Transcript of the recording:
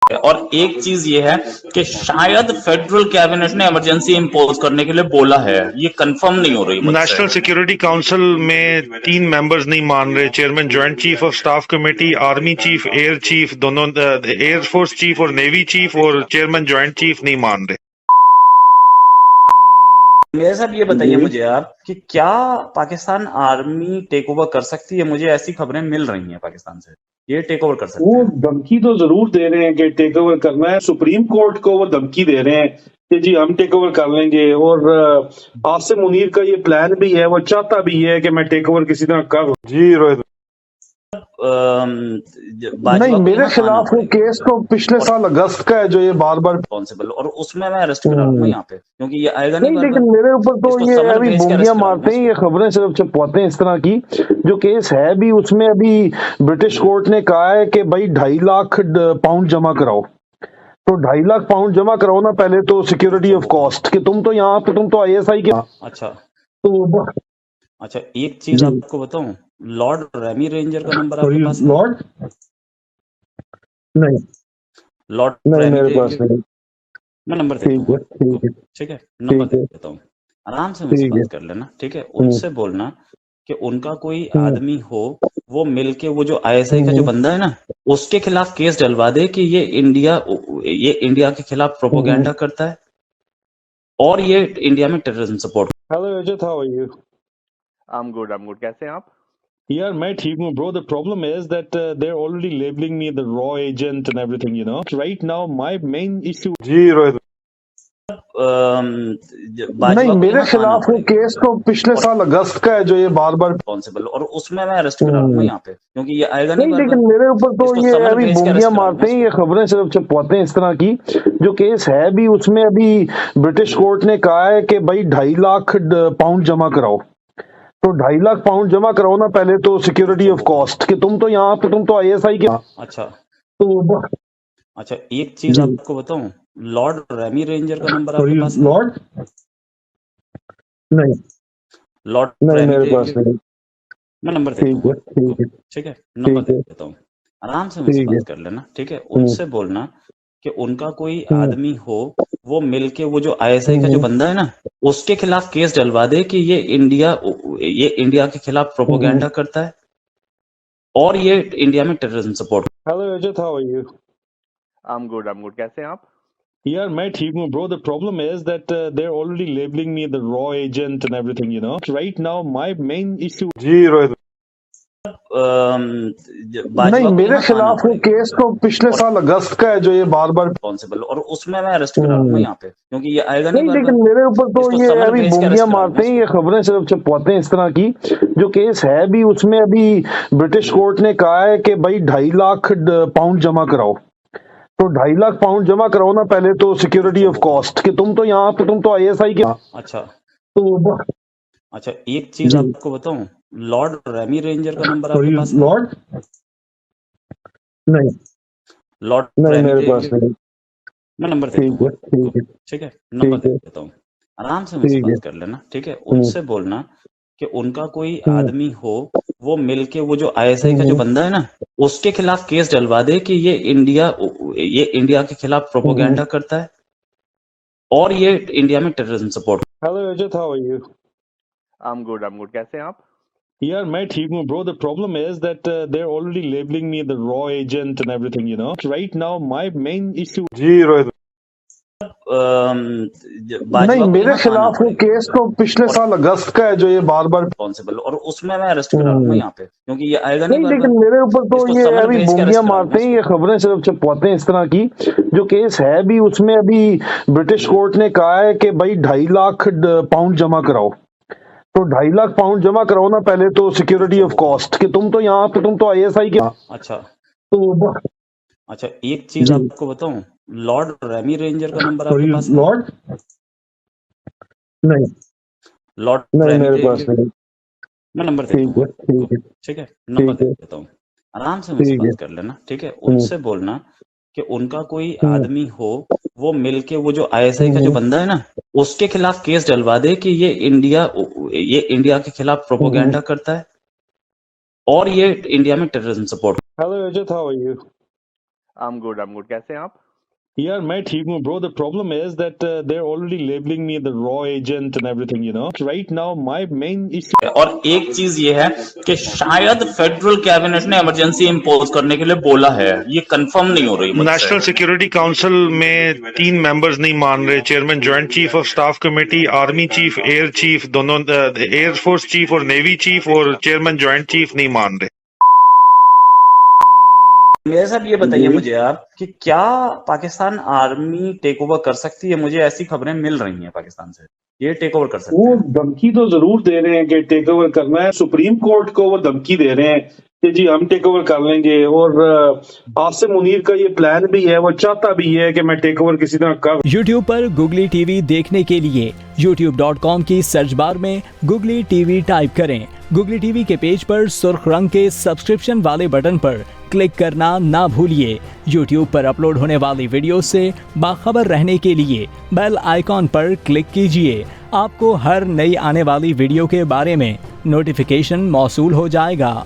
और एक चीज ये है कि शायद फेडरल कैबिनेट ने इमरजेंसी इंपोज करने के लिए बोला है, ये कंफर्म नहीं हो रही मुझसे। नेशनल सिक्योरिटी काउंसिल में 3 मेंबर्स नहीं मान रहे, chairman joint chief of staff committee, army chief, air chief, दोनों एयर फोर्स चीफ और नेवी चीफ और चेयरमैन ज्वाइंट चीफ नहीं मान रहे। मेरे साहब ये बताइए मुझे आप कि क्या पाकिस्तान आर्मी टेक ओवर कर सकती है? मुझे ऐसी खबरें मिल रही हैं पाकिस्तान से, ये टेक ओवर कर सकते वो हैं। धमकी तो जरूर दे रहे हैं कि टेक ओवर करना है। सुप्रीम कोर्ट को वो धमकी दे रहे हैं कि जी हम टेक ओवर कर लेंगे। और आसिम मुनीर का ये प्लान भी है, वो चाहता भी है कि मैं टेक ओवर किसी तरह कर। जी रोहित नहीं, मेरे खिलाफ वो केस तो पिछले साल अगस्त का है जो ये बार बार रिस्पॉन्सिबल, और उसमें मैं अरेस्ट कराऊंगा यहाँ पे, क्योंकि ये आएगा नहीं। लेकिन मेरे ऊपर तो ये अभी बोलियां मारते हैं, ये खबरें सिर्फ छपवाते हैं इस तरह की। जो केस है भी उसमें अभी ब्रिटिश कोर्ट ने कहा है कि भाई 2.5 लाख पाउंड जमा कराओ। तो 2.5 लाख पाउंड जमा कराओ ना पहले तो सिक्योरिटी ऑफ कॉस्ट कि तुम तो यहाँ पे तुम तो ISI के। अच्छा तो अच्छा, एक चीज आपको बताऊं, लॉर्ड रेमी रेंजर का नंबर आपके पास है? लॉर्ड नहीं, लॉर्ड नहीं मेरे पास नहीं। मैं नंबर देता हूँ, ठीक है, नंबर दे देता हूँ, आराम से मुझसे बात कर लेना, ठीक है। उनसे बोलना कि उनका कोई आदमी हो, वो मिलके वो जो ISI का जो बंदा है ना, उसके खिलाफ केस डलवा दे कि ये इंडिया के खिलाफ प्रोपोगेंडा करता है और ये इंडिया में terrorism support. Hello Ajit, how are you? I am good. कैसे हैं आप? यार मैं ठीक हूँ bro. The problem is that they are already labelling me the रॉ agent and everything, you know. Right now my main issue. जी रोहित नहीं, मेरे खिलाफ वो केस तो पिछले साल अगस्त का है जो ये बार बार रिस्पॉन्सिबल, और उसमें मैं अरेस्ट कराऊंगा यहाँ पे, क्योंकि ये आएगा नहीं। लेकिन मेरे ऊपर तो ये अभी बोलियां मारते हैं, ये खबरें सिर्फ छपवाते हैं इस तरह की। जो केस है भी उसमें अभी ब्रिटिश कोर्ट ने कहा है कि भाई 2.5 लाख पाउंड जमा कराओ। तो 2.5 लाख पाउंड जमा कराओ ना पहले तो सिक्योरिटी ऑफ कॉस्ट कि तुम तो यहाँ पे तुम तो ISI के। अच्छा तो अच्छा, एक चीज आपको बताऊं, लॉर्ड रेमी रेंजर का नंबर आपके पास है? लॉर्ड नहीं, लॉर्ड नहीं मेरे पास नहीं। मैं नंबर देता हूँ, ठीक है, नंबर दे देता हूँ, आराम से मुझसे बात कर लेना, ठीक है। उनसे बोलना कि उनका कोई आदमी हो, वो मिलके वो जो ISI का जो बंदा है ना, उसके खिलाफ केस डलवा दे कि ये इंडिया के खिलाफ प्रोपोगेंडा करता है और ये इंडिया में terrorism support. Hello Ajit, how are you? I am good. कैसे हैं आप? यार मैं ठीक हूँ bro. The problem is that they are already labelling me the रॉ agent and everything, you know. Right now my main issue. जी रोहित नहीं, मेरे खिलाफ वो केस तो पिछले साल अगस्त का है जो ये बार बार रिस्पॉन्सिबल, और उसमें मैं अरेस्ट कराऊंगा यहाँ पे, क्योंकि ये आएगा नहीं। लेकिन मेरे ऊपर तो ये अभी बोलियां मारते हैं, ये खबरें सिर्फ छपवाते हैं इस तरह की। जो केस है भी उसमें अभी ब्रिटिश कोर्ट ने कहा है कि भाई 2.5 लाख पाउंड जमा कराओ। तो 2.5 लाख पाउंड जमा कराओ ना पहले तो सिक्योरिटी ऑफ कॉस्ट कि तुम तो यहाँ पे तुम तो ISI के। अच्छा तो अच्छा, एक चीज आपको बताऊं, लॉर्ड रेमी रेंजर का नंबर आपके पास है? लॉर्ड नहीं, लॉर्ड नहीं मेरे पास नहीं। मैं नंबर देता हूँ, ठीक है, नंबर दे देता हूँ, आराम से मुझसे बात कर लेना, ठीक है। उनसे बोलना कि उनका कोई आदमी हो, वो मिलके वो जो ISI का जो बंदा है ना, उसके खिलाफ केस डलवा दे कि ये इंडिया के खिलाफ प्रोपोगेंडा करता है और ये इंडिया में terrorism support. Hello Ajit, how are you? I am good. कैसे हैं आप? यार मैं ठीक हूँ bro. The problem is that they are already labelling me the रॉ agent and everything, you know. Right now my main issue. जी रोहित नहीं, मेरे खिलाफ वो केस तो पिछले साल अगस्त का है जो ये बार बार रिस्पॉन्सिबल, और उसमें मैं अरेस्ट कराऊंगा यहाँ पे, क्योंकि ये आएगा नहीं। लेकिन मेरे ऊपर तो ये अभी बोलियां मारते हैं, ये खबरें सिर्फ छपवाते हैं इस तरह की। जो केस है भी उसमें अभी ब्रिटिश कोर्ट ने कहा है कि भाई 2.5 लाख पाउंड जमा कराओ। तो 2.5 लाख पाउंड जमा कराओ ना पहले तो सिक्योरिटी ऑफ कॉस्ट कि तुम तो यहाँ पे तुम तो ISI के। अच्छा तो अच्छा, एक चीज आपको बताऊं, लॉर्ड रेमी रेंजर का नंबर आपके पास है? लॉर्ड नहीं, लॉर्ड नहीं मेरे पास नहीं। मैं नंबर देता हूँ, ठीक है, नंबर दे देता हूँ, आराम से मुझसे बात कर लेना, ठीक है। उनसे बोलना कि उनका कोई आदमी हो, वो मिलके वो जो ISI का जो बंदा है ना, उसके खिलाफ केस डलवा दे कि ये इंडिया के खिलाफ प्रोपोगेंडा करता है और ये इंडिया में terrorism support. Hello Ajit, how are you? I'm good. कैसे हैं आप? यार मैं ठीक हूँ bro. The problem is that they are already labelling me the रॉ agent and everything, you know. Right now my main issue. और एक चीज ये है कि शायद फेडरल कैबिनेट ने इमरजेंसी इंपोज करने के लिए बोला है, ये कंफर्म नहीं हो रही मुझसे। नेशनल सिक्योरिटी काउंसिल में 3 मेंबर्स नहीं मान रहे. Chairman joint chief of staff committee, army chief, air chief, दोनों एयर फोर्स चीफ और नेवी चीफ और चेयरमैन ज्वाइंट चीफ नहीं मान रहे. मेरे साहब ये बताइए मुझे आप कि क्या पाकिस्तान आर्मी टेक ओवर कर सकती है? मुझे ऐसी खबरें मिल रही हैं पाकिस्तान से, ये टेक ओवर कर सकते वो हैं। धमकी तो जरूर दे रहे हैं कि टेक ओवर करना है. सुप्रीम कोर्ट को वो धमकी दे रहे हैं कि जी हम टेक ओवर कर लेंगे. और आसिम मुनीर का ये प्लान भी है, वो चाहता भी है कि मैं टेक ओवर किसी तरह कर. YouTube पर गुगली टीवी देखने के लिए youtube.com की सर्च बार में गुगली टीवी टाइप करें. गुगली टीवी के पेज पर सुर्ख रंग के सब्सक्रिप्शन वाले बटन पर क्लिक करना ना भूलिए. YouTube पर अपलोड होने वाली वीडियो से बाखबर रहने के लिए बेल आइकॉन पर क्लिक कीजिए. आपको हर नई आने वाली वीडियो के बारे में नोटिफिकेशन मौसूल हो जाएगा.